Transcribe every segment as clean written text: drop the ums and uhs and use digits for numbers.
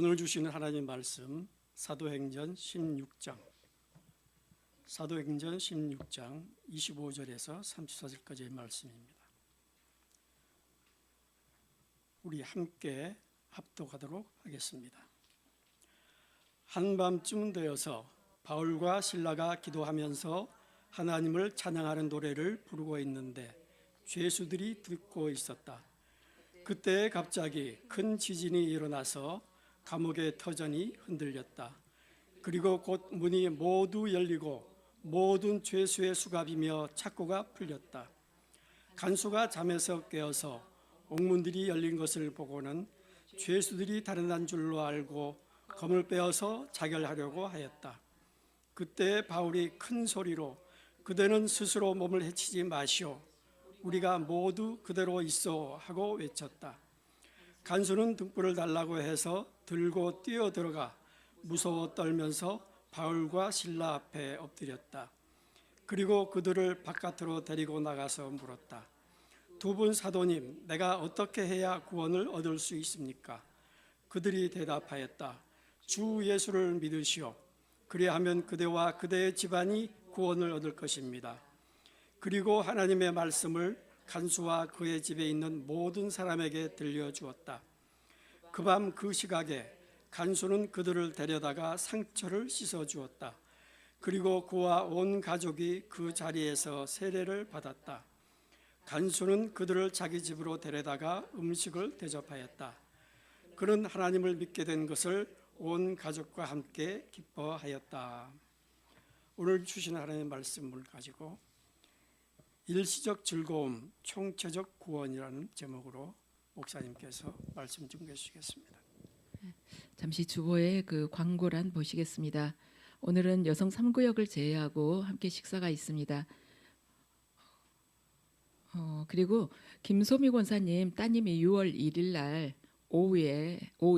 오늘 주시는 하나님 말씀 사도행전 16장 25절에서 34절까지의 말씀입니다. 우리 함께 합독하도록 하겠습니다. 한밤쯤 되어서 바울과 실라가 기도하면서 하나님을 찬양하는 노래를 부르고 있는데 죄수들이 듣고 있었다. 그때 갑자기 큰 지진이 일어나서 감옥의 터전이 흔들렸다. 그리고 곧 문이 모두 열리고 모든 죄수의 수갑이며 착고가 풀렸다. 간수가 잠에서 깨어서 옥문들이 열린 것을 보고는 죄수들이 달아난 줄로 알고 검을 빼어서 자결하려고 하였다. 그때 바울이 큰 소리로 그대는 스스로 몸을 해치지 마시오. 우리가 모두 그대로 있어 하고 외쳤다. 간수는 등불을 달라고 해서 들고 뛰어들어가 무서워 떨면서 바울과 실라 앞에 엎드렸다. 그리고 그들을 바깥으로 데리고 나가서 물었다. 두 분 사도님, 내가 어떻게 해야 구원을 얻을 수 있습니까? 그들이 대답하였다. 주 예수를 믿으시오. 그리하면 그대와 그대의 집안이 구원을 얻을 것입니다. 그리고 하나님의 말씀을 간수와 그의 집에 있는 모든 사람에게 들려주었다. 그 밤 그 시각에 간수는 그들을 데려다가 상처를 씻어주었다. 그리고 그와 온 가족이 그 자리에서 세례를 받았다. 간수는 그들을 자기 집으로 데려다가 음식을 대접하였다. 그는 하나님을 믿게 된 것을 온 가족과 함께 기뻐하였다. 오늘 주신 하나님의 말씀을 가지고 일시적 즐거움, 총체적 구원이라는 제목으로 목사님께서 말씀 준비해 주시겠습니다. 잠시 주보의 그 광고란 보시겠습니다. 오늘은 여성 3구역을 제외하고 함께 식사가 있습니다. 그리고 김소미 권사님 따님이 6월 1일 날 오후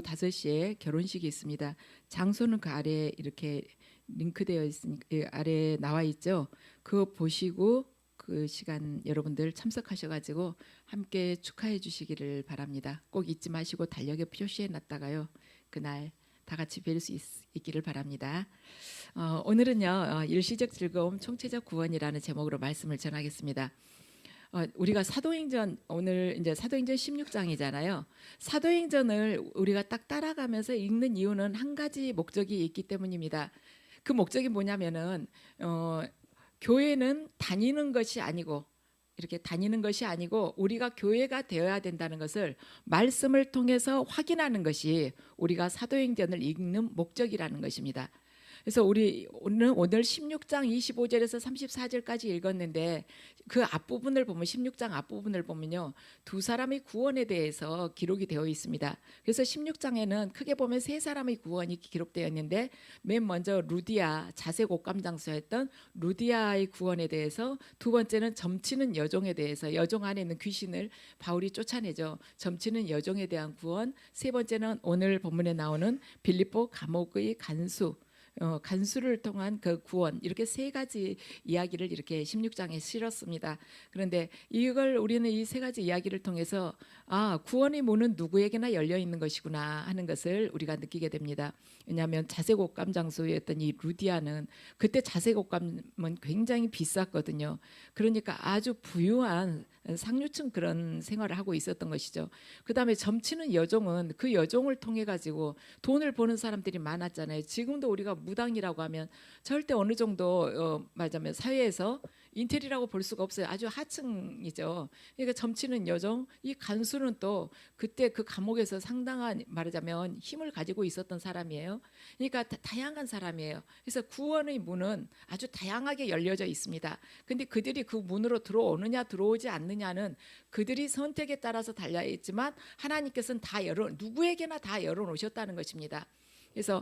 5시에 결혼식이 있습니다. 장소는 그 아래 이렇게 링크되어 있으니까 아래 나와 있죠. 그거 보시고 그 시간 여러분들 참석하셔가지고 함께 축하해 주시기를 바랍니다. 꼭 잊지 마시고 달력에 표시해 놨다가요. 그날 다 같이 뵐 수 있기를 바랍니다. 오늘은요 일시적 즐거움 총체적 구원이라는 제목으로 말씀을 전하겠습니다. 우리가 사도행전 오늘 이제 사도행전 16장이잖아요. 사도행전을 우리가 딱 따라가면서 읽는 이유는 한 가지 목적이 있기 때문입니다. 그 목적이 뭐냐면은 교회는 다니는 것이 아니고 이렇게 다니는 것이 아니고 우리가 교회가 되어야 된다는 것을 말씀을 통해서 확인하는 것이 우리가 사도행전을 읽는 목적이라는 것입니다. 그래서 우리 오늘 16장 25절에서 34절까지 읽었는데 그 앞부분을 보면 16장 앞부분을 보면요. 두 사람의 구원에 대해서 기록이 되어 있습니다. 그래서 16장에는 크게 보면 세 사람의 구원이 기록되어 있는데 맨 먼저 루디아 자색 옷감 장수였던 루디아의 구원에 대해서 두 번째는 점치는 여종에 대해서 여종 안에 있는 귀신을 바울이 쫓아내죠. 점치는 여종에 대한 구원. 세 번째는 오늘 본문에 나오는 빌립보 감옥의 간수를 통한 그 구원, 이렇게 세 가지 이야기를 이렇게 16장에 실었습니다. 그런데 이걸 우리는 이 세 가지 이야기를 통해서 구원의 문은 누구에게나 열려 있는 것이구나 하는 것을 우리가 느끼게 됩니다. 왜냐하면 자색 옷감 장수였던 이 루디아는 그때 자색 옷감은 굉장히 비쌌거든요. 그러니까 아주 부유한 상류층 그런 생활을 하고 있었던 것이죠. 그 다음에 점치는 여종은 그 여종을 통해 가지고 돈을 버는 사람들이 많았잖아요. 지금도 우리가 무당이라고 하면 절대 어느 정도 말하자면 사회에서 인텔이라고 볼 수가 없어요. 아주 하층이죠. 그러니까 점치는 여종, 이 간수는 또 그때 그 감옥에서 상당한 말하자면 힘을 가지고 있었던 사람이에요. 그러니까 다양한 사람이에요. 그래서 구원의 문은 아주 다양하게 열려져 있습니다. 근데 그들이 그 문으로 들어오느냐 들어오지 않느냐는 그들이 선택에 따라서 달려 있지만 하나님께서는 누구에게나 다 열어놓으셨다는 것입니다. 그래서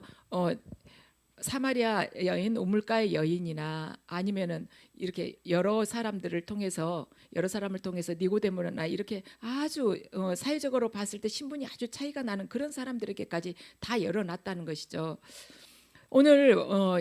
사마리아 여인, 우물가의 여인이나 아니면은 이렇게 여러 사람을 통해서 니고데모나 이렇게 아주 사회적으로 봤을 때 신분이 아주 차이가 나는 그런 사람들에게까지 다 열어놨다는 것이죠. 오늘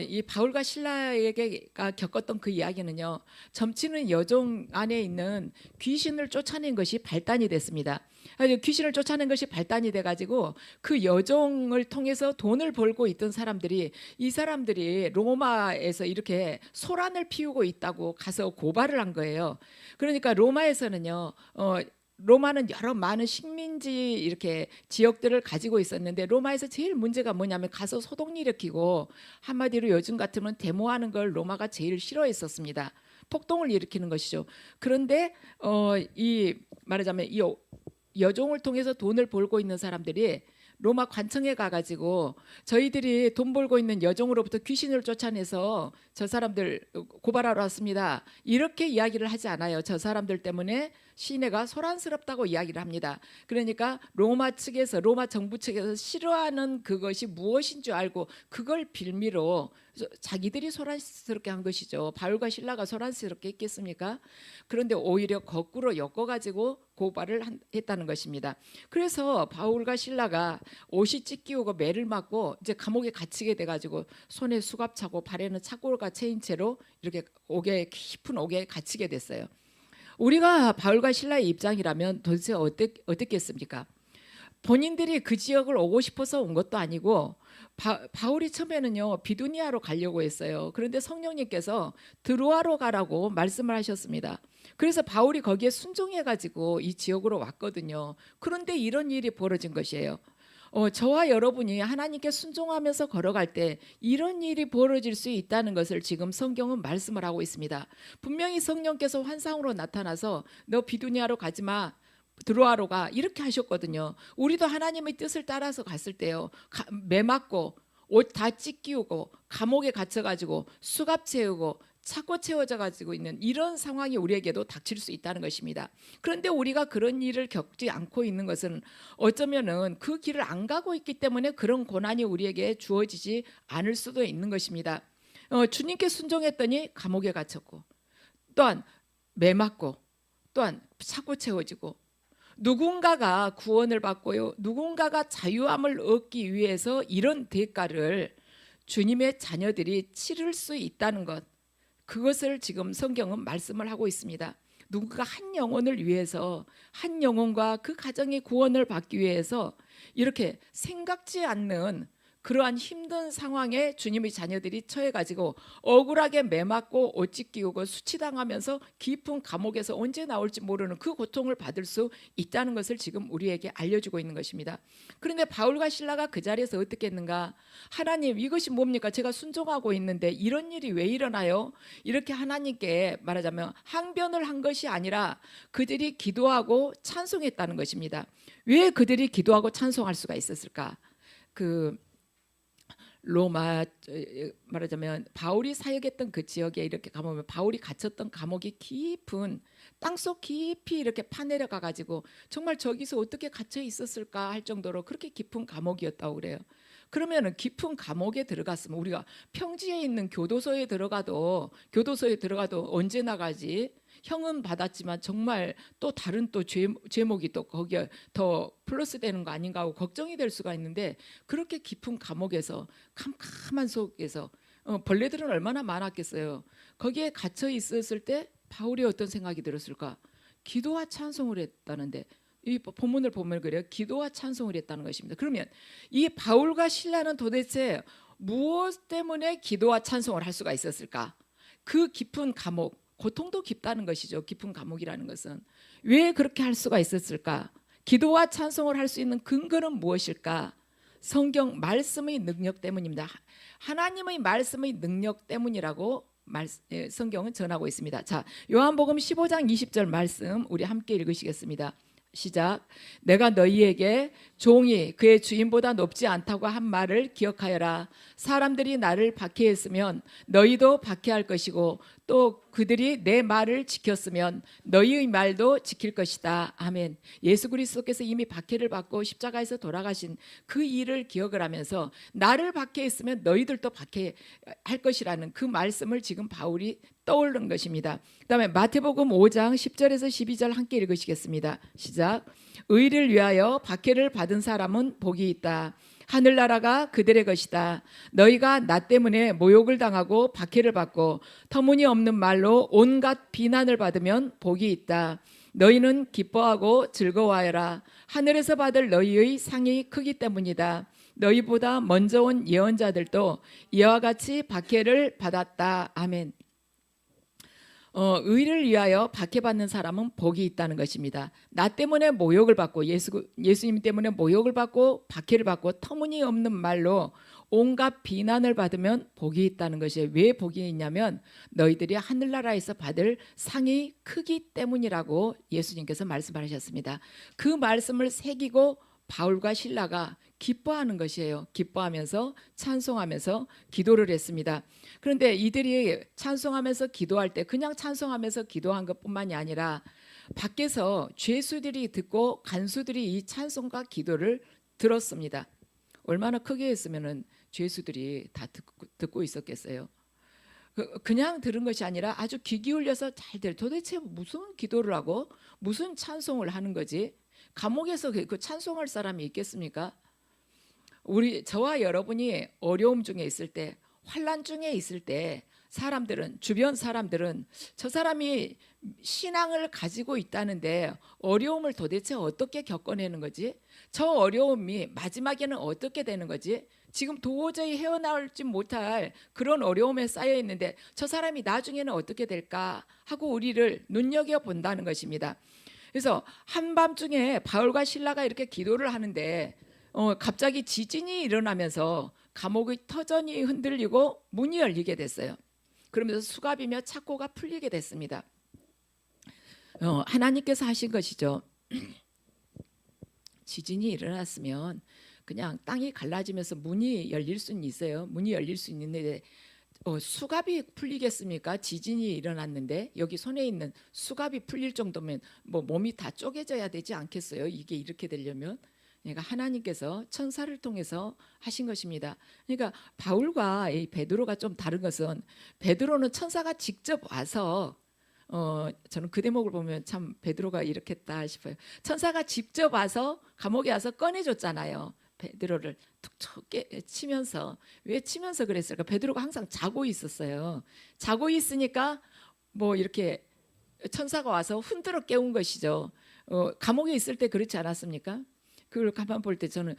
이 바울과 실라에게가 겪었던 그 이야기는요. 점치는 여종 안에 있는 귀신을 쫓아낸 것이 발단이 됐습니다. 아주 귀신을 쫓아낸 것이 발단이 돼가지고 그 여종을 통해서 돈을 벌고 있던 사람들이 이 사람들이 로마에서 이렇게 소란을 피우고 있다고 가서 고발을 한 거예요. 그러니까 로마에서는요. 로마는 여러 많은 식민지 이렇게 지역들을 가지고 있었는데 로마에서 제일 문제가 뭐냐면 가서 소동 일으키고 한마디로 요즘 같으면 데모하는 걸 로마가 제일 싫어했었습니다. 폭동을 일으키는 것이죠. 그런데 이 말하자면 이 여종을 통해서 돈을 벌고 있는 사람들이 로마 관청에 가가지고 저희들이 돈 벌고 있는 여종으로부터 귀신을 쫓아내서 저 사람들 고발하러 왔습니다. 이렇게 이야기를 하지 않아요. 저 사람들 때문에 시내가 소란스럽다고 이야기를 합니다. 그러니까 로마 측에서 로마 정부 측에서 싫어하는 그것이 무엇인 줄 알고 그걸 빌미로 자기들이 소란스럽게 한 것이죠. 바울과 실라가 소란스럽게 했겠습니까? 그런데 오히려 거꾸로 엮어가지고 고발을 했다는 것입니다. 그래서 바울과 실라가 옷이 찢기우고 매를 맞고 이제 감옥에 갇히게 돼가지고 손에 수갑 차고 발에는 착고가 채인 채로 이렇게 깊은 옥에 갇히게 됐어요. 우리가 바울과 실라의 입장이라면 도대체 어떻겠습니까? 본인들이 그 지역을 오고 싶어서 온 것도 아니고 바울이 처음에는요 비두니아로 가려고 했어요. 그런데 성령님께서 드로아로 가라고 말씀을 하셨습니다. 그래서 바울이 거기에 순종해가지고 이 지역으로 왔거든요. 그런데 이런 일이 벌어진 것이에요. 저와 여러분이 하나님께 순종하면서 걸어갈 때 이런 일이 벌어질 수 있다는 것을 지금 성경은 말씀을 하고 있습니다. 분명히 성령께서 환상으로 나타나서 너 비두니아로 가지 마. 드로아로 가 이렇게 하셨거든요. 우리도 하나님의 뜻을 따라서 갔을 때요. 매 맞고 옷 다 찢기우고 감옥에 갇혀가지고 수갑 채우고 차고 채워져 가지고 있는 이런 상황이 우리에게도 닥칠 수 있다는 것입니다. 그런데 우리가 그런 일을 겪지 않고 있는 것은 어쩌면은 그 길을 안 가고 있기 때문에 그런 고난이 우리에게 주어지지 않을 수도 있는 것입니다. 주님께 순종했더니 감옥에 갇혔고 또한 매 맞고 또한 차고 채워지고 누군가가 구원을 받고요. 누군가가 자유함을 얻기 위해서 이런 대가를 주님의 자녀들이 치를 수 있다는 것. 그것을 지금 성경은 말씀을 하고 있습니다. 누군가 한 영혼을 위해서 한 영혼과 그 가정의 구원을 받기 위해서 이렇게 생각지 않는 그러한 힘든 상황에 주님의 자녀들이 처해가지고 억울하게 매맞고 옷 찢기우고 수치당하면서 깊은 감옥에서 언제 나올지 모르는 그 고통을 받을 수 있다는 것을 지금 우리에게 알려주고 있는 것입니다. 그런데 바울과 실라가 그 자리에서 어떻게 했는가? 하나님 이것이 뭡니까? 제가 순종하고 있는데 이런 일이 왜 일어나요? 이렇게 하나님께 말하자면 항변을 한 것이 아니라 그들이 기도하고 찬송했다는 것입니다. 왜 그들이 기도하고 찬송할 수가 있었을까? 로마 말하자면 바울이 사역했던 그 지역에 이렇게 가보면 바울이 갇혔던 감옥이 깊은 땅속 깊이 이렇게 파내려가 가지고 정말 저기서 어떻게 갇혀 있었을까 할 정도로 그렇게 깊은 감옥이었다고 그래요. 그러면은 깊은 감옥에 들어갔으면 우리가 평지에 있는 교도소에 들어가도 언제 나가지? 형은 받았지만 정말 또 다른 또 죄목이 또 거기에 더 플러스 되는 거 아닌가 하고 걱정이 될 수가 있는데 그렇게 깊은 감옥에서 캄캄한 속에서 벌레들은 얼마나 많았겠어요. 거기에 갇혀 있었을 때 바울이 어떤 생각이 들었을까? 기도와 찬송을 했다는데 이 본문을 보면 그래요. 기도와 찬송을 했다는 것입니다. 그러면 이 바울과 실라는 도대체 무엇 때문에 기도와 찬송을 할 수가 있었을까? 그 깊은 감옥 고통도 깊다는 것이죠. 깊은 감옥이라는 것은 왜 그렇게 할 수가 있었을까? 기도와 찬송을 할 수 있는 근거는 무엇일까? 성경 말씀의 능력 때문입니다. 하나님의 말씀의 능력 때문이라고 성경은 전하고 있습니다. 자, 요한복음 15장 20절 말씀 우리 함께 읽으시겠습니다. 시작. 내가 너희에게 종이 그의 주인보다 높지 않다고 한 말을 기억하여라. 사람들이 나를 박해했으면 너희도 박해할 것이고 또 그들이 내 말을 지켰으면 너희의 말도 지킬 것이다. 아멘. 예수 그리스도께서 이미 박해를 받고 십자가에서 돌아가신 그 일을 기억을 하면서 나를 박해했으면 너희들도 박해할 것이라는 그 말씀을 지금 바울이 떠오른 것입니다. 그다음에 마태복음 5장 10절에서 12절 함께 읽으시겠습니다. 시작. 의를 위하여 박해를 받은 사람은 복이 있다. 하늘나라가 그들의 것이다. 너희가 나 때문에 모욕을 당하고 박해를 받고 터무니없는 말로 온갖 비난을 받으면 복이 있다. 너희는 기뻐하고 즐거워하여라. 하늘에서 받을 너희의 상이 크기 때문이다. 너희보다 먼저 온 예언자들도 이와 같이 박해를 받았다. 아멘. 의를 위하여 박해받는 사람은 복이 있다는 것입니다. 나 때문에 모욕을 받고 예수님 때문에 모욕을 받고 박해를 받고 터무니없는 말로 온갖 비난을 받으면 복이 있다는 것이에요. 왜 복이 있냐면 너희들이 하늘나라에서 받을 상이 크기 때문이라고 예수님께서 말씀하셨습니다. 그 말씀을 새기고 바울과 실라가 기뻐하는 것이에요. 기뻐하면서 찬송하면서 기도를 했습니다. 그런데 이들이 찬송하면서 기도할 때 그냥 찬송하면서 기도한 것뿐만이 아니라 밖에서 죄수들이 듣고 간수들이 이 찬송과 기도를 들었습니다. 얼마나 크게 했으면은 죄수들이 다 듣고 있었겠어요. 그냥 들은 것이 아니라 아주 귀 기울여서 잘 도대체 무슨 기도를 하고 무슨 찬송을 하는 거지? 감옥에서 그 찬송할 사람이 있겠습니까? 저와 여러분이 어려움 중에 있을 때, 환난 중에 있을 때 주변 사람들은 저 사람이 신앙을 가지고 있다는데 어려움을 도대체 어떻게 겪어내는 거지? 저 어려움이 마지막에는 어떻게 되는 거지? 지금 도저히 헤어나올지 못할 그런 어려움에 쌓여 있는데 저 사람이 나중에는 어떻게 될까 하고 우리를 눈여겨본다는 것입니다. 그래서 한밤중에 바울과 실라가 이렇게 기도를 하는데 갑자기 지진이 일어나면서 감옥의 터전이 흔들리고 문이 열리게 됐어요. 그러면서 수갑이며 착고가 풀리게 됐습니다. 하나님께서 하신 것이죠. 지진이 일어났으면 그냥 땅이 갈라지면서 문이 열릴 수는 있어요. 문이 열릴 수 있는데 수갑이 풀리겠습니까? 지진이 일어났는데 여기 손에 있는 수갑이 풀릴 정도면 뭐 몸이 다 쪼개져야 되지 않겠어요? 이게 이렇게 되려면. 그러니까 하나님께서 천사를 통해서 하신 것입니다. 그러니까 바울과 이 베드로가 좀 다른 것은 베드로는 천사가 직접 와서 저는 그 대목을 보면 참 베드로가 이렇게 했다 싶어요. 천사가 직접 와서 감옥에 와서 꺼내줬잖아요. 베드로를 툭툭 치면서. 왜 치면서 그랬을까? 베드로가 항상 자고 있었어요. 자고 있으니까 뭐 이렇게 천사가 와서 흔들어 깨운 것이죠. 감옥에 있을 때 그렇지 않았습니까? 그걸 가만 볼 때 저는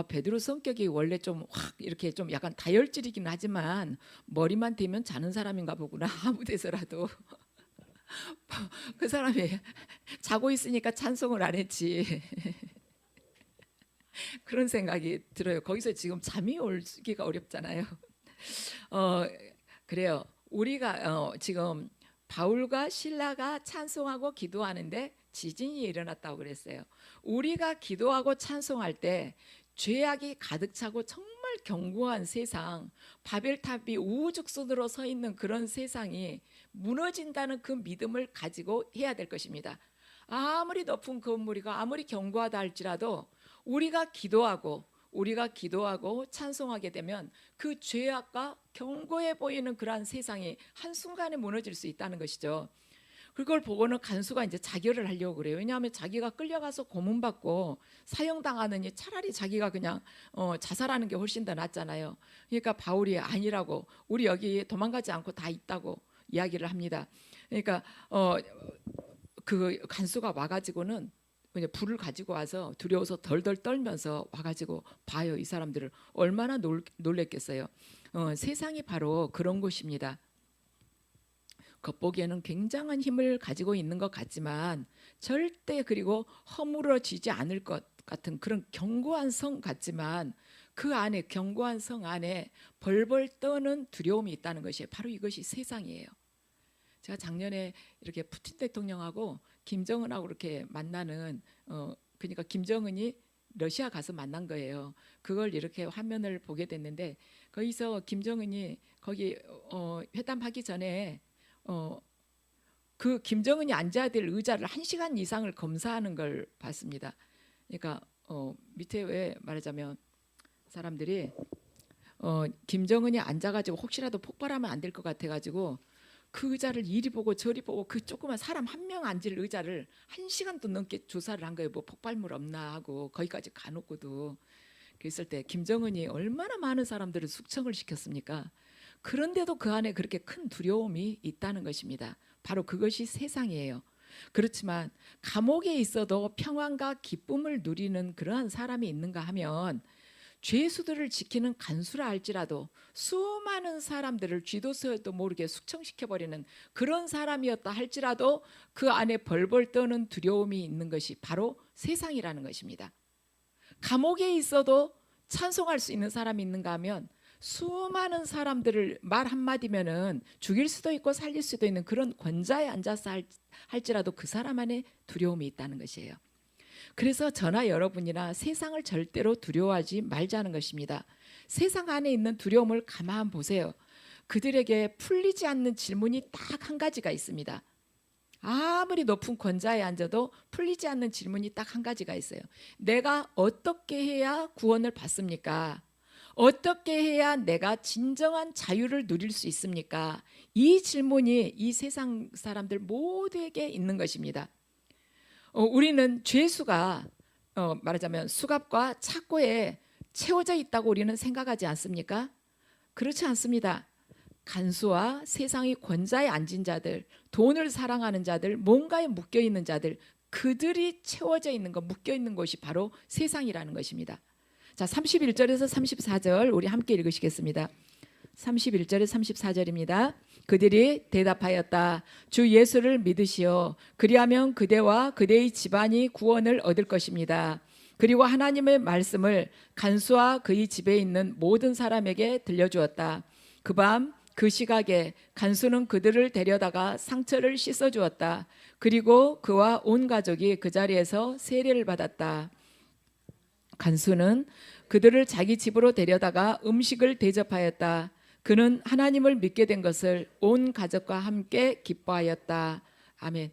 베드로 성격이 원래 좀 확 이렇게 좀 약간 다혈질이긴 하지만 머리만 대면 자는 사람인가 보구나. 아무 데서라도 그 사람이 자고 있으니까 찬송을 안 했지. 그런 생각이 들어요. 거기서 지금 잠이 오기가 어렵잖아요. 그래요. 우리가 지금 바울과 실라가 찬송하고 기도하는데 지진이 일어났다고 그랬어요. 우리가 기도하고 찬송할 때 죄악이 가득 차고 정말 견고한 세상, 바벨탑이 우후죽순으로 서 있는 그런 세상이 무너진다는 그 믿음을 가지고 해야 될 것입니다. 아무리 높은 건물이가 아무리 견고하다 할지라도 우리가 기도하고 찬송하게 되면 그 죄악과 견고해 보이는 그러한 세상이 한순간에 무너질 수 있다는 것이죠. 그걸 보고는 간수가 이제 자결을 하려고 그래요. 왜냐하면 자기가 끌려가서 고문받고 사형당하느니 차라리 자기가 그냥 자살하는 게 훨씬 더 낫잖아요. 그러니까 바울이 아니라고, 우리 여기 도망가지 않고 다 있다고 이야기를 합니다. 그러니까 그 간수가 와가지고는 그냥 불을 가지고 와서 두려워서 덜덜 떨면서 와가지고 봐요. 이 사람들을 얼마나 놀랬겠어요. 세상이 바로 그런 곳입니다. 겉보기에는 굉장한 힘을 가지고 있는 것 같지만 절대 그리고 허물어지지 않을 것 같은 그런 견고한 성 같지만 그 안에, 견고한 성 안에 벌벌 떠는 두려움이 있다는 것이 바로 이것이 세상이에요. 제가 작년에 이렇게 푸틴 대통령하고 김정은하고 이렇게 만나는 그러니까 김정은이 러시아 가서 만난 거예요. 그걸 이렇게 화면을 보게 됐는데 거기서 김정은이 거기 회담하기 전에 그 김정은이 앉아야 될 의자를 1시간 이상을 검사하는 걸 봤습니다. 그러니까 밑에 왜 말하자면 사람들이 김정은이 앉아가지고 혹시라도 폭발하면 안 될 것 같아가지고 그 의자를 이리 보고 저리 보고 그 조그만 사람 한 명 앉을 의자를 1시간도 넘게 조사를 한 거예요. 뭐 폭발물 없나 하고 거기까지 가놓고도. 그랬을 때 김정은이 얼마나 많은 사람들을 숙청을 시켰습니까? 그런데도 그 안에 그렇게 큰 두려움이 있다는 것입니다. 바로 그것이 세상이에요. 그렇지만 감옥에 있어도 평안과 기쁨을 누리는 그러한 사람이 있는가 하면 죄수들을 지키는 간수라 할지라도 수많은 사람들을 쥐도서도 모르게 숙청시켜버리는 그런 사람이었다 할지라도 그 안에 벌벌 떠는 두려움이 있는 것이 바로 세상이라는 것입니다. 감옥에 있어도 찬송할 수 있는 사람이 있는가 하면 수많은 사람들을 말 한마디면은 죽일 수도 있고 살릴 수도 있는 그런 권좌에 앉아서 할지라도 그 사람 안에 두려움이 있다는 것이에요. 그래서 저나 여러분이나 세상을 절대로 두려워하지 말자는 것입니다. 세상 안에 있는 두려움을 가만 보세요. 그들에게 풀리지 않는 질문이 딱 한 가지가 있습니다. 아무리 높은 권좌에 앉아도 풀리지 않는 질문이 딱 한 가지가 있어요. 내가 어떻게 해야 구원을 받습니까? 어떻게 해야 내가 진정한 자유를 누릴 수 있습니까? 이 질문이 이 세상 사람들 모두에게 있는 것입니다. 우리는 죄수가 말하자면 수갑과 착고에 채워져 있다고 우리는 생각하지 않습니까? 그렇지 않습니다. 간수와 세상의 권좌에 앉은 자들, 돈을 사랑하는 자들, 뭔가에 묶여 있는 자들, 그들이 채워져 있는 것, 묶여 있는 것이 바로 세상이라는 것입니다. 자, 31절에서 34절 우리 함께 읽으시겠습니다. 31절에서 34절입니다. 그들이 대답하였다. 주 예수를 믿으시오. 그리하면 그대와 그대의 집안이 구원을 얻을 것입니다. 그리고 하나님의 말씀을 간수와 그의 집에 있는 모든 사람에게 들려주었다. 그 밤 그 시각에 간수는 그들을 데려다가 상처를 씻어주었다. 그리고 그와 온 가족이 그 자리에서 세례를 받았다. 간수는 그들을 자기 집으로 데려다가 음식을 대접하였다. 그는 하나님을 믿게 된 것을 온 가족과 함께 기뻐하였다. 아멘.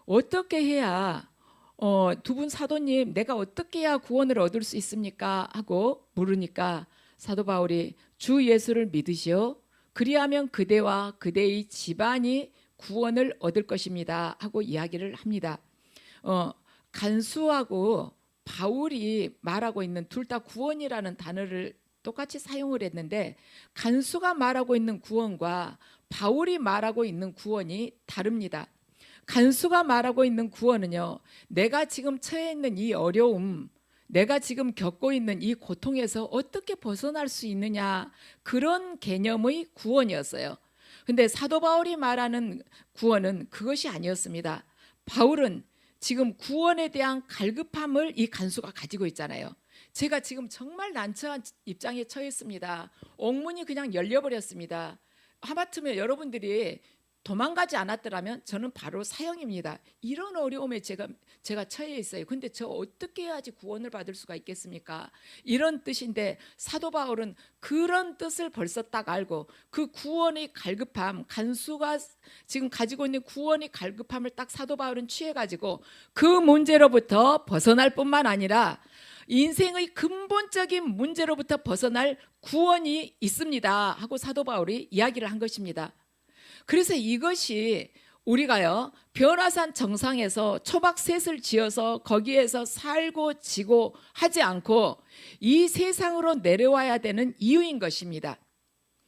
어떻게 해야 두 분 사도님 내가 어떻게 해야 구원을 얻을 수 있습니까? 하고 물으니까 사도 바울이 주 예수를 믿으시오. 그리하면 그대와 그대의 집안이 구원을 얻을 것입니다. 하고 이야기를 합니다. 간수하고 바울이 말하고 있는 둘 다 구원이라는 단어를 똑같이 사용을 했는데 간수가 말하고 있는 구원과 바울이 말하고 있는 구원이 다릅니다. 간수가 말하고 있는 구원은요, 내가 지금 처해 있는 이 어려움, 내가 지금 겪고 있는 이 고통에서 어떻게 벗어날 수 있느냐, 그런 개념의 구원이었어요. 근데 사도 바울이 말하는 구원은 그것이 아니었습니다. 바울은 지금 구원에 대한 갈급함을 이 간수가 가지고 있잖아요. 제가 지금 정말 난처한 입장에 처했습니다. 옥문이 그냥 열려버렸습니다. 하마터면 여러분들이 도망가지 않았더라면 저는 바로 사형입니다. 이런 어려움에 제가 처해 있어요. 근데 저 어떻게 해야지 구원을 받을 수가 있겠습니까? 이런 뜻인데 사도 바울은 그런 뜻을 벌써 딱 알고 그 구원의 갈급함, 간수가 지금 가지고 있는 구원의 갈급함을 딱 사도 바울은 취해가지고 그 문제로부터 벗어날 뿐만 아니라 인생의 근본적인 문제로부터 벗어날 구원이 있습니다 하고 사도 바울이 이야기를 한 것입니다. 그래서 이것이 우리가요, 변화산 정상에서 초박셋을 지어서 거기에서 살고 지고 하지 않고 이 세상으로 내려와야 되는 이유인 것입니다.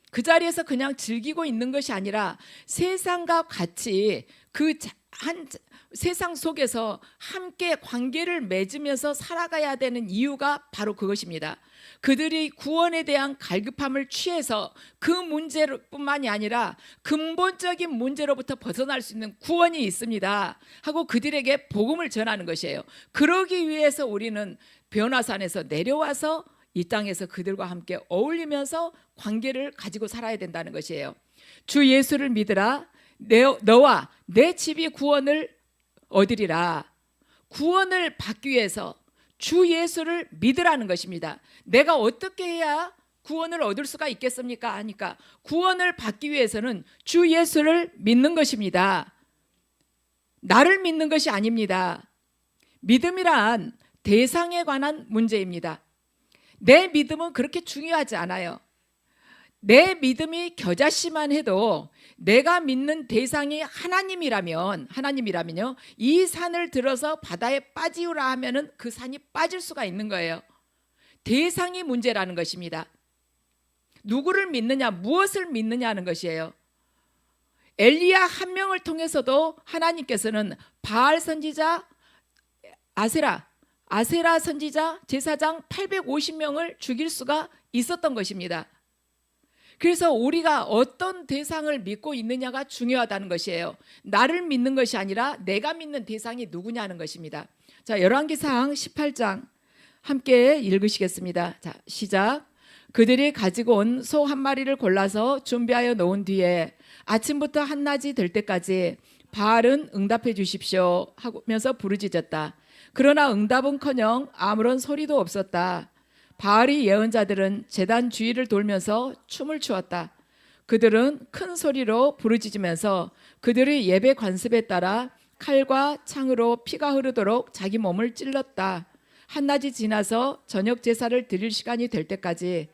그 자리에서 그냥 즐기고 있는 것이 아니라 세상과 같이 그 세상 속에서 함께 관계를 맺으면서 살아가야 되는 이유가 바로 그것입니다. 그들이 구원에 대한 갈급함을 취해서 그 문제뿐만이 아니라 근본적인 문제로부터 벗어날 수 있는 구원이 있습니다 하고 그들에게 복음을 전하는 것이에요. 그러기 위해서 우리는 변화산에서 내려와서 이 땅에서 그들과 함께 어울리면서 관계를 가지고 살아야 된다는 것이에요. 주 예수를 믿으라. 너와 내 집이 구원을 얻으리라. 구원을 받기 위해서 주 예수를 믿으라는 것입니다. 내가 어떻게 해야 구원을 얻을 수가 있겠습니까? 하니까 구원을 받기 위해서는 주 예수를 믿는 것입니다. 나를 믿는 것이 아닙니다. 믿음이란 대상에 관한 문제입니다. 내 믿음은 그렇게 중요하지 않아요. 내 믿음이 겨자씨만 해도 내가 믿는 대상이 하나님이라면요, 이 산을 들어서 바다에 빠지우라 하면은 그 산이 빠질 수가 있는 거예요. 대상이 문제라는 것입니다. 누구를 믿느냐, 무엇을 믿느냐 하는 것이에요. 엘리야 한 명을 통해서도 하나님께서는 바알 선지자, 아세라 선지자, 제사장 850명을 죽일 수가 있었던 것입니다. 그래서 우리가 어떤 대상을 믿고 있느냐가 중요하다는 것이에요. 나를 믿는 것이 아니라 내가 믿는 대상이 누구냐는 것입니다. 자, 열왕기상 18장 함께 읽으시겠습니다. 자, 시작. 그들이 가지고 온 소 한 마리를 골라서 준비하여 놓은 뒤에 아침부터 한낮이 될 때까지 바알은 응답해 주십시오 하면서 부르짖었다. 그러나 응답은커녕 아무런 소리도 없었다. 바알의 예언자들은 제단 주위를 돌면서 춤을 추었다. 그들은 큰 소리로 부르짖으면서 그들의 예배 관습에 따라 칼과 창으로 피가 흐르도록 자기 몸을 찔렀다. 한낮이 지나서 저녁 제사를 드릴 시간이 될 때까지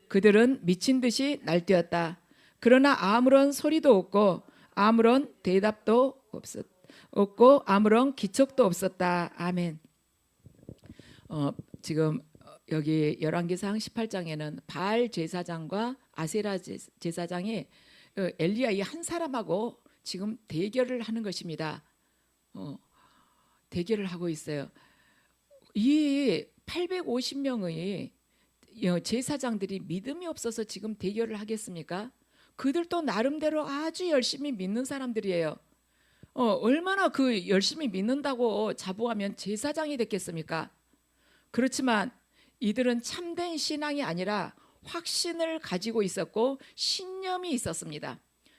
그들은 미친 듯이 날뛰었다. 그러나 아무런 소리도 없고 아무런 대답도 없고 아무런 기척도 없었다. 아멘. 지금 여기 열왕기상 18장에는 바알 제사장과 아세라 제사장이 엘리야 이 한 사람하고 지금 대결을 하는 것입니다. 대결을 하고 있어요. 이 850명의 제사장들이 믿음이 없어서 지금 대결을 하겠습니까? 그들도 나름대로 아주 열심히 믿는 사람들이에요. 얼마나 그 열심히 믿는다고 자부하면 제사장이 됐겠습니까? 그렇지만 이들은 참된 신앙이 아니라 확신을 가지고 있었고 신념이 있었습니다.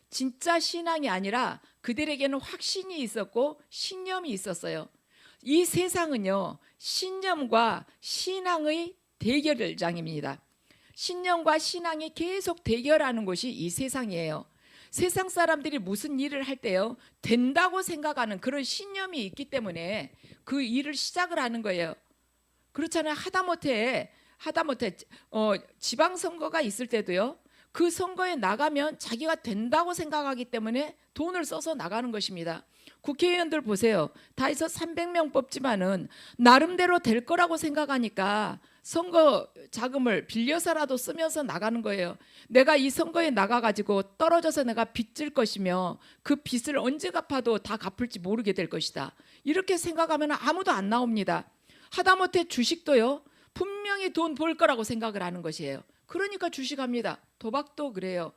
진짜 신앙이 아니라 그들에게는 확신이 있었고 신념이 있었어요. 이 세상은요, 신념과 신앙의 대결장입니다. 신념과 신앙이 계속 대결하는 곳이 이 세상이에요. 세상 사람들이 무슨 일을 할 때요, 된다고 생각하는 그런 신념이 있기 때문에 그 일을 시작을 하는 거예요. 그렇잖아요. 하다못해 지방선거가 있을 때도요, 그 선거에 나가면 자기가 된다고 생각하기 때문에 돈을 써서 나가는 것입니다. 국회의원들 보세요. 다 해서 300명 뽑지만은 나름대로 될 거라고 생각하니까 선거 자금을 빌려서라도 쓰면서 나가는 거예요. 내가 이 선거에 나가가지고 떨어져서 내가 빚질 것이며 그 빚을 언제 갚아도 다 갚을지 모르게 될 것이다. 이렇게 생각하면 아무도 안 나옵니다. 하다못해 주식도요, 분명히 돈 벌 거라고 생각을 하는 것이에요. 그러니까 주식합니다. 도박도 그래요.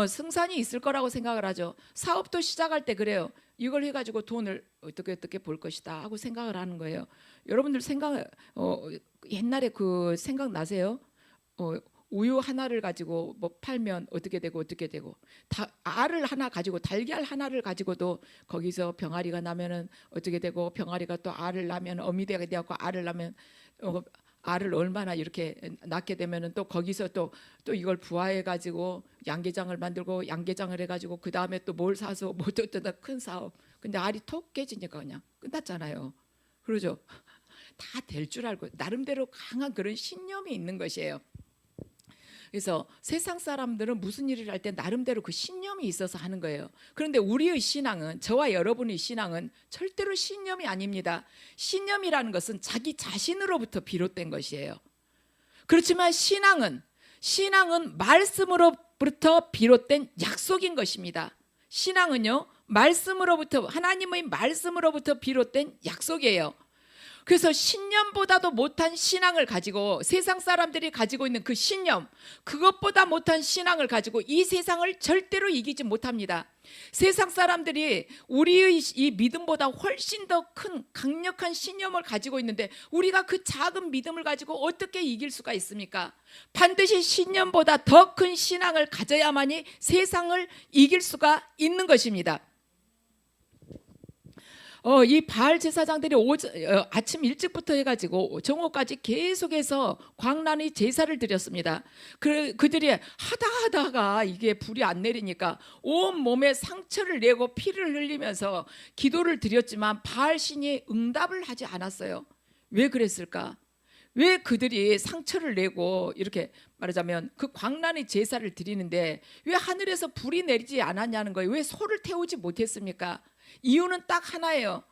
승산이 있을 거라고 생각을 하죠. 사업도 시작할 때 그래요. 이걸 해가지고 돈을 어떻게 벌 것이다 하고 생각을 하는 거예요. 여러분들 옛날에 그 생각 나세요? 우유 하나를 가지고 뭐 팔면 어떻게 되고 알을 하나 가지고 달걀 하나를 가지고도 거기서 병아리가 나면은 어떻게 되고 병아리가 또 알을 낳으면 어미대가 되고 알을 낳으면 알을 얼마나 이렇게 낳게 되면은 또 거기서 또 이걸 부화해 가지고 양계장을 만들고 양계장을 해 가지고 그 다음에 또 뭘 사서 뭐 또 큰 사업. 근데 알이 톡 깨지니까 그냥 끝났잖아요. 그러죠. 다 될 줄 알고 나름대로 강한 그런 신념이 있는 것이에요. 그래서 세상 사람들은 무슨 일을 할 때 나름대로 그 신념이 있어서 하는 거예요. 그런데 우리의 신앙은, 저와 여러분의 신앙은 절대로 신념이 아닙니다. 신념이라는 것은 자기 자신으로부터 비롯된 것이에요. 그렇지만 신앙은 말씀으로부터 비롯된 약속인 것입니다. 신앙은요, 하나님의 말씀으로부터 비롯된 약속이에요. 그래서 신념보다도 못한 신앙을 가지고 세상 사람들이 가지고 있는 그 신념, 그것보다 못한 신앙을 가지고 이 세상을 절대로 이기지 못합니다. 세상 사람들이 우리의 이 믿음보다 훨씬 더 큰 강력한 신념을 가지고 있는데 우리가 그 작은 믿음을 가지고 어떻게 이길 수가 있습니까? 반드시 신념보다 더 큰 신앙을 가져야만이 세상을 이길 수가 있는 것입니다. 이 바알 제사장들이 아침 일찍부터 해가지고 정오까지 계속해서 광란의 제사를 드렸습니다. 그들이 하다가 이게 불이 안 내리니까 온 몸에 상처를 내고 피를 흘리면서 기도를 드렸지만 바알 신이 응답을 하지 않았어요. 왜 그랬을까? 왜 그들이 상처를 내고 이렇게 말하자면 그 광란의 제사를 드리는데 왜 하늘에서 불이 내리지 않았냐는 거예요. 왜 소를 태우지 못했습니까? 이유는 딱 하나예요.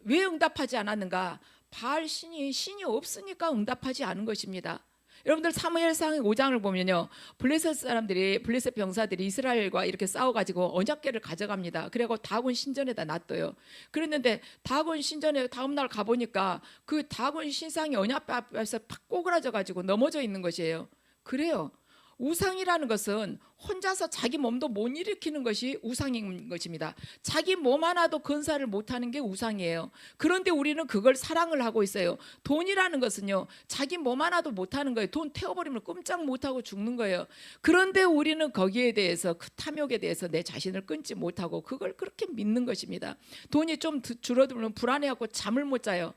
왜 응답하지 않았는가? 바알 신이 없으니까 응답하지 않은 것입니다. 여러분들 사무엘상 5장을 보면요, 블레셋 병사들이 이스라엘과 이렇게 싸워가지고 언약궤를 가져갑니다. 그리고 다곤 신전에다 놔둬요. 그랬는데 다곤 신전에 다음날 가보니까 그 다곤 신상이 언약궤 앞에서 팍 꼬그라져가지고 넘어져 있는 것이에요. 그래요. 우상이라는 것은 혼자서 자기 몸도 못 일으키는 것이 우상인 것입니다. 자기 몸 하나도 건사를 못하는 게 우상이에요. 그런데 우리는 그걸 사랑을 하고 있어요. 돈이라는 것은요, 자기 몸 하나도 못하는 거예요. 돈 태워버리면 꼼짝 못하고 죽는 거예요. 그런데 우리는 거기에 대해서, 그 탐욕에 대해서 내 자신을 끊지 못하고 그걸 그렇게 믿는 것입니다. 돈이 좀 줄어들면 불안해하고 잠을 못 자요.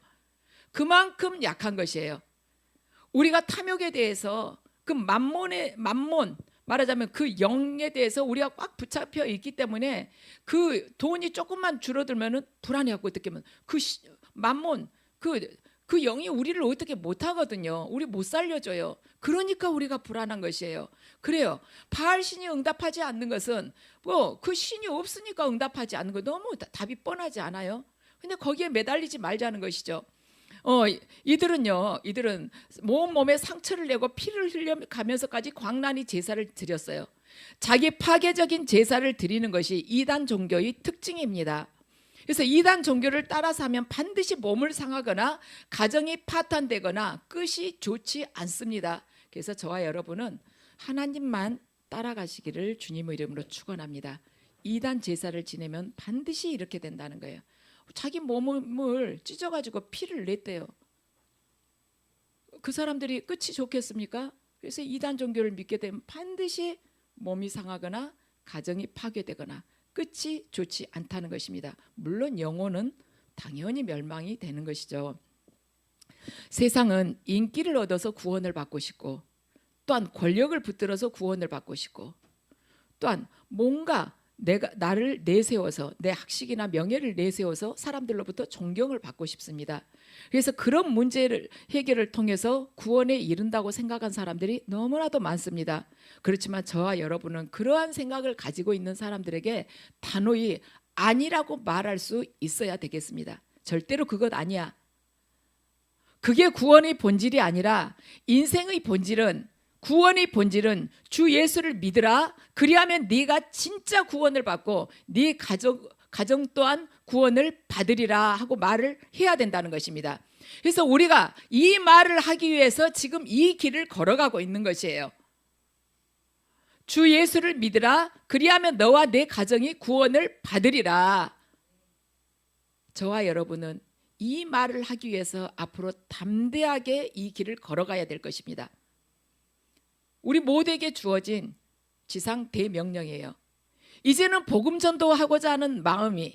그만큼 약한 것이에요. 우리가 탐욕에 대해서, 그 만몬, 말하자면 그 영에 대해서 우리가 꽉 붙잡혀 있기 때문에 그 돈이 조금만 줄어들면은 불안해하고, 어떻게 보면 만몬, 그 영이 우리를 어떻게 못 하거든요. 우리 못 살려줘요. 그러니까 우리가 불안한 것이에요. 그래요. 바알 신이 응답하지 않는 것은 뭐 그 신이 없으니까 응답하지 않는 거, 너무 답이 뻔하지 않아요? 근데 거기에 매달리지 말자는 것이죠. 이들은 몸에 상처를 내고 피를 흘려가면서까지 광란히 제사를 드렸어요. 자기 파괴적인 제사를 드리는 것이 이단 종교의 특징입니다. 그래서 이단 종교를 따라서 하면 반드시 몸을 상하거나 가정이 파탄되거나 끝이 좋지 않습니다. 그래서 저와 여러분은 하나님만 따라가시기를 주님의 이름으로 축원합니다. 이단 제사를 지내면 반드시 이렇게 된다는 거예요. 자기 몸을 찢어가지고 피를 냈대요. 그 사람들이 끝이 좋겠습니까? 그래서 이단 종교를 믿게 되면 반드시 몸이 상하거나 가정이 파괴되거나 끝이 좋지 않다는 것입니다. 물론 영혼은 당연히 멸망이 되는 것이죠. 세상은 인기를 얻어서 구원을 받고 싶고, 또한 권력을 붙들어서 구원을 받고 싶고, 또한 뭔가 나를 내세워서, 내 학식이나 명예를 내세워서 사람들로부터 존경을 받고 싶습니다. 그래서 그런 문제를 해결을 통해서 구원에 이른다고 생각한 사람들이 너무나도 많습니다. 그렇지만 저와 여러분은 그러한 생각을 가지고 있는 사람들에게 단호히 아니라고 말할 수 있어야 되겠습니다. 절대로 그것 아니야. 그게 구원의 본질이 아니라, 인생의 본질은, 구원의 본질은 주 예수를 믿으라. 그리하면 네가 진짜 구원을 받고 네 가정 또한 구원을 받으리라 하고 말을 해야 된다는 것입니다. 그래서 우리가 이 말을 하기 위해서 지금 이 길을 걸어가고 있는 것이에요. 주 예수를 믿으라. 그리하면 너와 내 가정이 구원을 받으리라. 저와 여러분은 이 말을 하기 위해서 앞으로 담대하게 이 길을 걸어가야 될 것입니다. 우리 모두에게 주어진 지상 대명령이에요. 이제는 복음 전도하고자 하는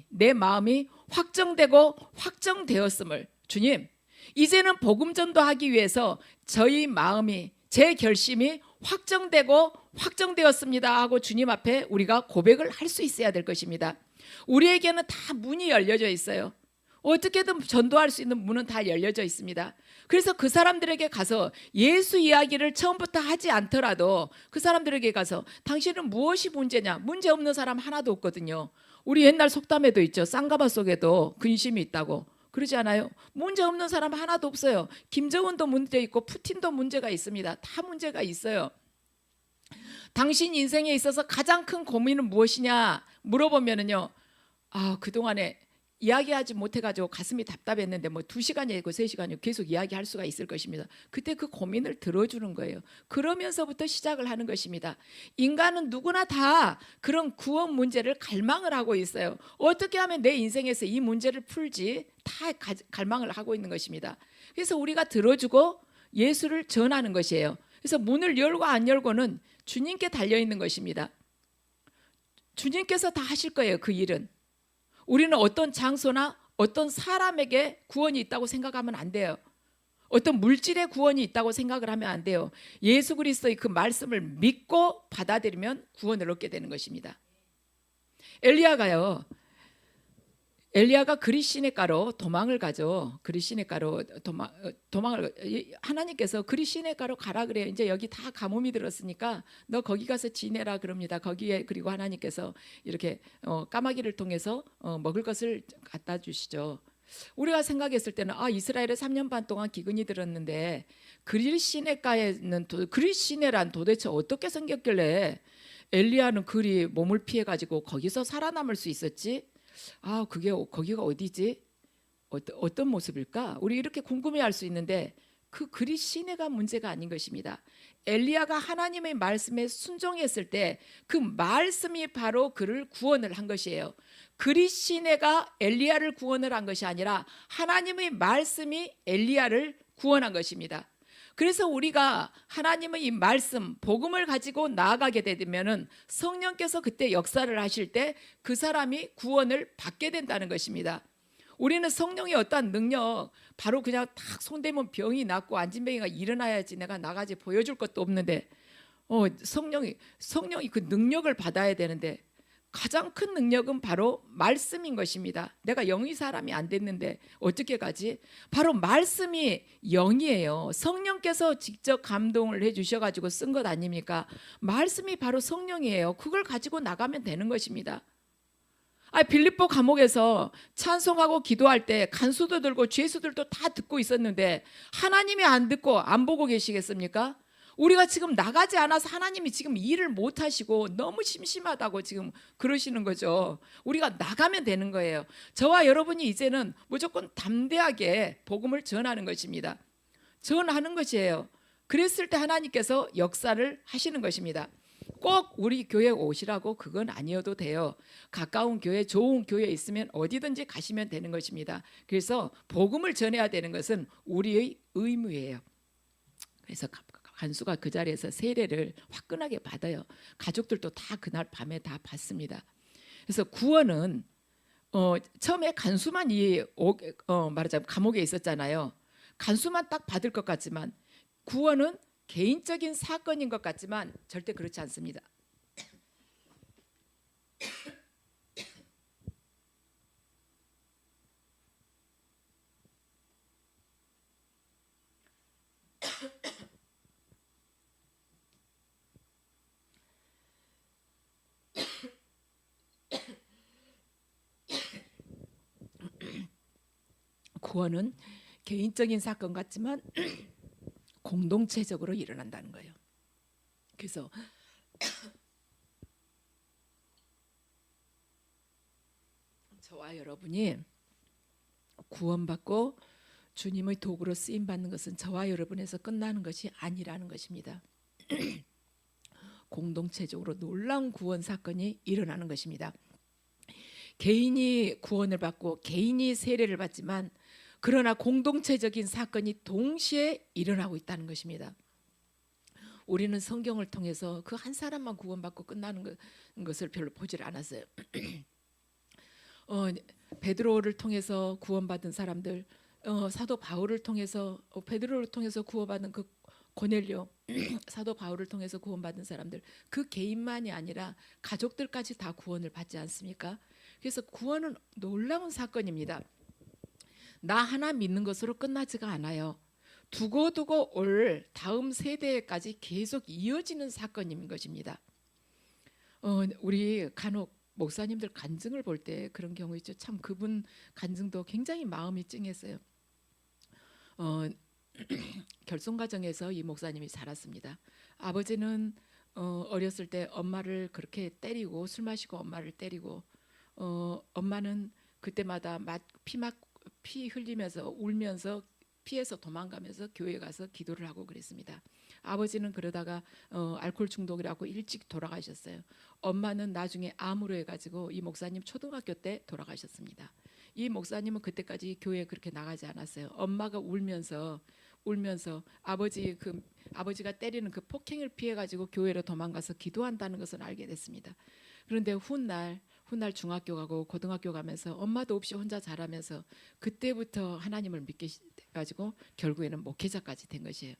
내 마음이 확정되고 확정되었음을, 주님, 이제는 복음 전도하기 위해서 저희 마음이, 제 결심이 확정되고 확정되었습니다 하고 주님 앞에 우리가 고백을 할 수 있어야 될 것입니다. 우리에게는 다 문이 열려져 있어요. 어떻게든 전도할 수 있는 문은 다 열려져 있습니다. 그래서 그 사람들에게 가서 예수 이야기를 처음부터 하지 않더라도 그 사람들에게 가서 당신은 무엇이 문제냐? 문제 없는 사람 하나도 없거든요. 우리 옛날 속담에도 있죠. 쌍가마 속에도 근심이 있다고. 그러지 않아요? 문제 없는 사람 하나도 없어요. 김정은도 문제 있고 푸틴도 문제가 있습니다. 다 문제가 있어요. 당신 인생에 있어서 가장 큰 고민은 무엇이냐 물어보면은요, 그동안에 이야기하지 못해가지고 가슴이 답답했는데 뭐 2시간이고 3시간이고 계속 이야기할 수가 있을 것입니다. 그때 그 고민을 들어주는 거예요. 그러면서부터 시작을 하는 것입니다. 인간은 누구나 다 그런 구원 문제를 갈망을 하고 있어요. 어떻게 하면 내 인생에서 이 문제를 풀지, 다 갈망을 하고 있는 것입니다. 그래서 우리가 들어주고 예수를 전하는 것이에요. 그래서 문을 열고 안 열고는 주님께 달려있는 것입니다. 주님께서 다 하실 거예요. 그 일은. 우리는 어떤 장소나 어떤 사람에게 구원이 있다고 생각하면 안 돼요. 어떤 물질의 구원이 있다고 생각을 하면 안 돼요. 예수 그리스도의 그 말씀을 믿고 받아들이면 구원을 얻게 되는 것입니다. 엘리야가 그리시네가로 도망을 가죠. 그리시네가로 도망을, 하나님께서 그리시네가로 가라 그래요. 이제 여기 다 가뭄이 들었으니까 너 거기 가서 지내라 그럽니다. 거기에, 그리고 하나님께서 이렇게 까마귀를 통해서 먹을 것을 갖다 주시죠. 우리가 생각했을 때는 이스라엘에 3년 반 동안 기근이 들었는데 그릴 시내가에는 그릴 시내란 도대체 어떻게 생겼길래 엘리야는 그리 몸을 피해 가지고 거기서 살아남을 수 있었지? 그게 거기가 어디지? 어떤 모습일까? 우리 이렇게 궁금해할 수 있는데 그 그리 시내가 문제가 아닌 것입니다. 엘리야가 하나님의 말씀에 순종했을 때 그 말씀이 바로 그를 구원을 한 것이에요. 그리 시내가 엘리야를 구원을 한 것이 아니라 하나님의 말씀이 엘리야를 구원한 것입니다. 그래서 우리가 하나님의 이 말씀, 복음을 가지고 나아가게 되면은 성령께서 그때 역사를 하실 때 그 사람이 구원을 받게 된다는 것입니다. 우리는 성령의 어떠한 능력, 바로 그냥 딱 손대면 병이 낫고 안진뱅이가 일어나야지 내가 나가지 보여줄 것도 없는데 성령이 그 능력을 받아야 되는데 가장 큰 능력은 바로 말씀인 것입니다. 내가 영의 사람이 안 됐는데 어떻게 가지? 바로 말씀이 영이에요. 성령께서 직접 감동을 해주셔가지고 쓴 것 아닙니까? 말씀이 바로 성령이에요. 그걸 가지고 나가면 되는 것입니다. 빌립보 감옥에서 찬송하고 기도할 때 간수도 들고 죄수들도 다 듣고 있었는데 하나님이 안 듣고 안 보고 계시겠습니까? 우리가 지금 나가지 않아서 하나님이 지금 일을 못 하시고 너무 심심하다고 지금 그러시는 거죠. 우리가 나가면 되는 거예요. 저와 여러분이 이제는 무조건 담대하게 복음을 전하는 것입니다. 전하는 것이에요. 그랬을 때 하나님께서 역사를 하시는 것입니다. 꼭 우리 교회 오시라고 그건 아니어도 돼요. 가까운 교회, 좋은 교회 있으면 어디든지 가시면 되는 것입니다. 그래서 복음을 전해야 되는 것은 우리의 의무예요. 그래서 간수가 그 자리에서 세례를 화끈하게 받아요. 가족들도 다 그날 밤에 다 받습니다. 그래서 구원은 처음에 간수만 말하자면 감옥에 있었잖아요. 간수만 딱 받을 것 같지만 구원은 개인적인 사건인 것 같지만 절대 그렇지 않습니다. 구원은 개인적인 사건 같지만 공동체적으로 일어난다는 거예요. 그래서 저와 여러분이 구원받고 주님의 도구로 쓰임 받는 것은 저와 여러분에서 끝나는 것이 아니라는 것입니다. 공동체적으로 놀라운 구원 사건이 일어나는 것입니다. 개인이 구원을 받고 개인이 세례를 받지만 그러나 공동체적인 사건이 동시에 일어나고 있다는 것입니다. 우리는 성경을 통해서 그 한 사람만 구원받고 끝나는 것을 별로 보질 않았어요. 베드로를 통해서 구원받은 사람들, 사도 바울을 통해서 베드로를 통해서 구원받은 그 고넬료, 사도 바울을 통해서 구원받은 사람들, 그 개인만이 아니라 가족들까지 다 구원을 받지 않습니까? 그래서 구원은 놀라운 사건입니다. 나 하나 믿는 것으로 끝나지가 않아요. 두고두고 올 다음 세대까지 계속 이어지는 사건인 것입니다. 우리 간혹 목사님들 간증을 볼 때 그런 경우 있죠. 참 그분 간증도 굉장히 마음이 찡했어요. 결손 가정에서 이 목사님이 자랐습니다. 아버지는 어렸을 때 엄마를 그렇게 때리고 술 마시고 엄마를 때리고 엄마는 그때마다 피 흘리면서 울면서 피해서 도망가면서 교회 가서 기도를 하고 그랬습니다. 아버지는 그러다가 알코올 중독이라고 일찍 돌아가셨어요. 엄마는 나중에 암으로 해가지고 이 목사님 초등학교 때 돌아가셨습니다. 이 목사님은 그때까지 교회에 그렇게 나가지 않았어요. 엄마가 울면서 아버지가 때리는 그 폭행을 피해가지고 교회로 도망가서 기도한다는 것을 알게 됐습니다. 그런데 훗날 중학교 가고 고등학교 가면서 엄마도 없이 혼자 자라면서 그때부터 하나님을 믿게 가지고 결국에는 목회자까지 된 것이에요.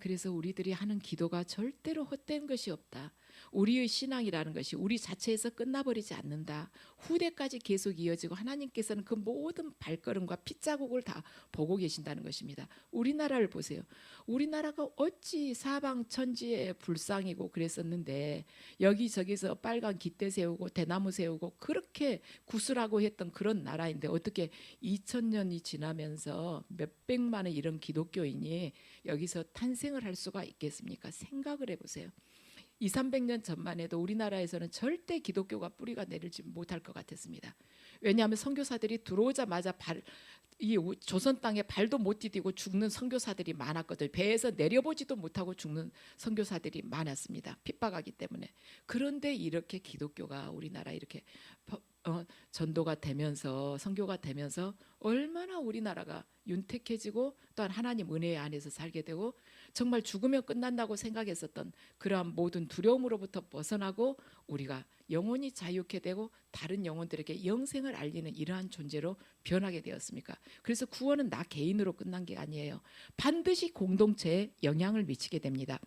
그래서 우리들이 하는 기도가 절대로 헛된 것이 없다. 우리의 신앙이라는 것이 우리 자체에서 끝나버리지 않는다. 후대까지 계속 이어지고 하나님께서는 그 모든 발걸음과 핏자국을 다 보고 계신다는 것입니다. 우리나라를 보세요. 우리나라가 어찌 사방천지에 불상이고 그랬었는데 여기저기서 빨간 깃대 세우고 대나무 세우고 그렇게 구슬하고 했던 그런 나라인데 어떻게 2000년이 지나면서 몇백만의 이런 기독교인이 여기서 탄생을 할 수가 있겠습니까? 생각을 해보세요. 200~300년 전만 해도 우리나라에서는 절대 기독교가 뿌리가 내리지 못할 것 같았습니다. 왜냐하면 선교사들이 들어오자마자 이 조선 땅에 발도 못 디디고 죽는 선교사들이 많았거든요. 배에서 내려보지도 못하고 죽는 선교사들이 많았습니다. 핍박하기 때문에. 그런데 이렇게 기독교가 우리나라 이렇게 전도가 되면서 선교가 되면서 얼마나 우리나라가 윤택해지고 또한 하나님 은혜 안에서 살게 되고 정말 죽으면 끝난다고 생각했었던 그러한 모든 두려움으로부터 벗어나고 우리가 영혼이 자유케 되고 다른 영혼들에게 영생을 알리는 이러한 존재로 변하게 되었습니까? 그래서 구원은 나 개인으로 끝난 게 아니에요. 반드시 공동체에 영향을 미치게 됩니다.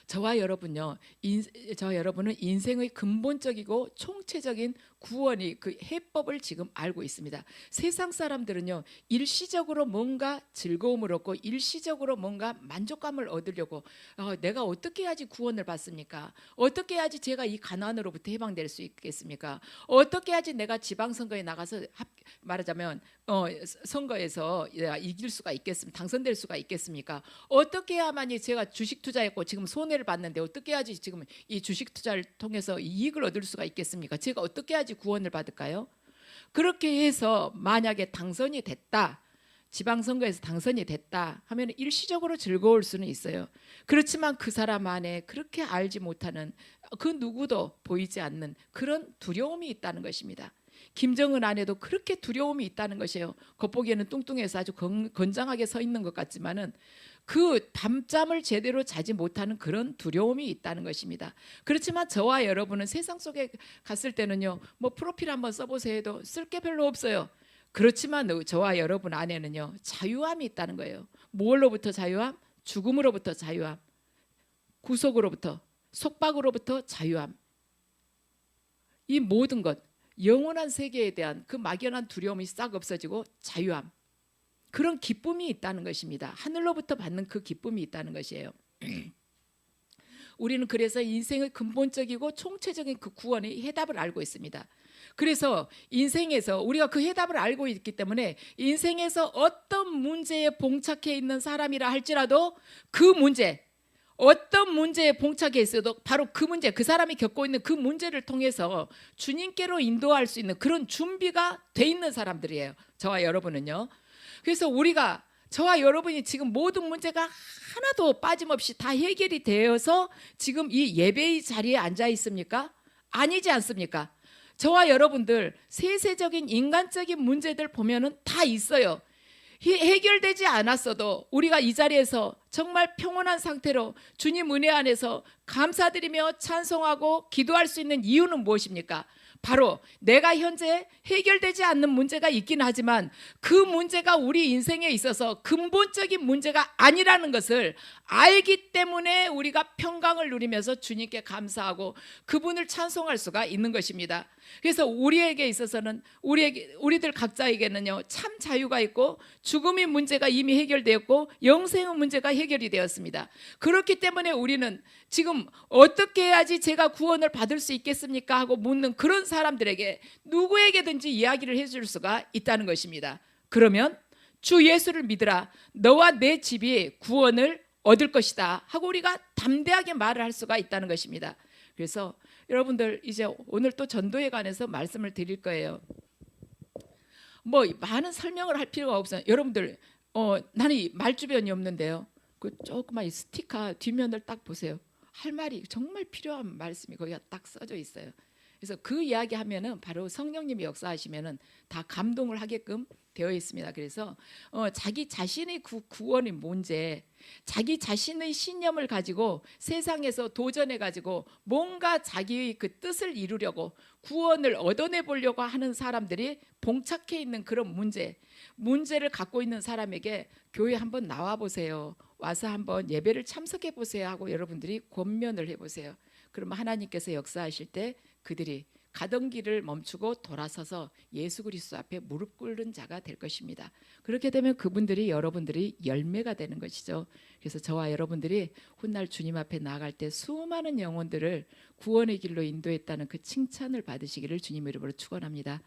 저와 여러분은 인생의 근본적이고 총체적인 구원이 그 해법을 지금 알고 있습니다. 세상 사람들은요 일시적으로 뭔가 즐거움을 얻고 일시적으로 뭔가 만족감을 얻으려고 내가 어떻게 해야지 구원을 받습니까? 어떻게 해야지 제가 이 가난으로부터 해방될 수 있겠습니까? 어떻게 해야지 내가 지방선거에 나가서 말하자면 선거에서 이길 수가 있겠습니까? 당선될 수가 있겠습니까? 어떻게 해야만이 제가 주식 투자했고 지금 손해를 봤는데 어떻게 해야지 지금 이 주식 투자를 통해서 이익을 얻을 수가 있겠습니까? 제가 어떻게 해야지 구원을 받을까요? 그렇게 해서 만약에 당선이 됐다, 지방선거에서 당선이 됐다 하면 일시적으로 즐거울 수는 있어요. 그렇지만 그 사람 안에 그렇게 알지 못하는 그 누구도 보이지 않는 그런 두려움이 있다는 것입니다. 김정은 안에도 그렇게 두려움이 있다는 것이에요. 겉보기에는 뚱뚱해서 아주 건장하게 서 있는 것 같지만은 그 밤잠을 제대로 자지 못하는 그런 두려움이 있다는 것입니다. 그렇지만 저와 여러분은 세상 속에 갔을 때는요, 뭐 프로필 한번 써보세요 해도 쓸 게 별로 없어요. 그렇지만 저와 여러분 안에는요 자유함이 있다는 거예요. 무엇로부터 자유함? 죽음으로부터 자유함, 구속으로부터, 속박으로부터 자유함. 이 모든 것, 영원한 세계에 대한 그 막연한 두려움이 싹 없어지고 자유함, 그런 기쁨이 있다는 것입니다. 하늘로부터 받는 그 기쁨이 있다는 것이에요. 우리는 그래서 인생의 근본적이고 총체적인 그 구원의 해답을 알고 있습니다. 그래서 인생에서 우리가 그 해답을 알고 있기 때문에 인생에서 어떤 문제에 봉착해 있는 사람이라 할지라도 그 문제, 어떤 문제에 봉착해 있어도 바로 그 문제, 그 사람이 겪고 있는 그 문제를 통해서 주님께로 인도할 수 있는 그런 준비가 돼 있는 사람들이에요. 저와 여러분은요. 그래서 우리가, 저와 여러분이 지금 모든 문제가 하나도 빠짐없이 다 해결이 되어서 지금 이 예배의 자리에 앉아 있습니까? 아니지 않습니까? 저와 여러분들 세세적인 인간적인 문제들 보면은 다 있어요. 해결되지 않았어도 우리가 이 자리에서 정말 평온한 상태로 주님 은혜 안에서 감사드리며 찬송하고 기도할 수 있는 이유는 무엇입니까? 바로 내가 현재 해결되지 않는 문제가 있긴 하지만 그 문제가 우리 인생에 있어서 근본적인 문제가 아니라는 것을 알기 때문에 우리가 평강을 누리면서 주님께 감사하고 그분을 찬송할 수가 있는 것입니다. 그래서 우리에게 있어서는 우리들 각자에게는요 참 자유가 있고 죽음의 문제가 이미 해결되었고 영생의 문제가 해결이 되었습니다. 그렇기 때문에 우리는 지금 어떻게 해야지 제가 구원을 받을 수 있겠습니까 하고 묻는 그런 사람들에게 누구에게든지 이야기를 해줄 수가 있다는 것입니다. 그러면 주 예수를 믿으라, 너와 내 집이 구원을 얻을 것이다 하고 우리가 담대하게 말을 할 수가 있다는 것입니다. 그래서 여러분들 이제 오늘 또 전도에 관해서 말씀을 드릴 거예요. 뭐 많은 설명을 할 필요가 없어요. 여러분들 나는 말주변이 없는데요. 그 조그만 이 스티커 뒷면을 딱 보세요. 할 말이 정말 필요한 말씀이 거기가 딱 써져 있어요. 그래서 그 이야기 하면은 바로 성령님이 역사하시면은 다 감동을 하게끔 되어 있습니다. 그래서 자기 자신의 구원이 뭔지, 자기 자신의 신념을 가지고 세상에서 도전해 가지고 뭔가 자기의 그 뜻을 이루려고 구원을 얻어내 보려고 하는 사람들이 봉착해 있는 그런 문제를 갖고 있는 사람에게 교회 한번 나와 보세요. 와서 한번 예배를 참석해 보세요 하고 여러분들이 권면을 해 보세요. 그러면 하나님께서 역사하실 때 그들이 가던 길을 멈추고 돌아서서 예수 그리스도 앞에 무릎 꿇는 자가 될 것입니다. 그렇게 되면 그분들이 여러분들이 열매가 되는 것이죠. 그래서 저와 여러분들이 훗날 주님 앞에 나아갈 때 수많은 영혼들을 구원의 길로 인도했다는 그 칭찬을 받으시기를 주님 이름으로 축원합니다.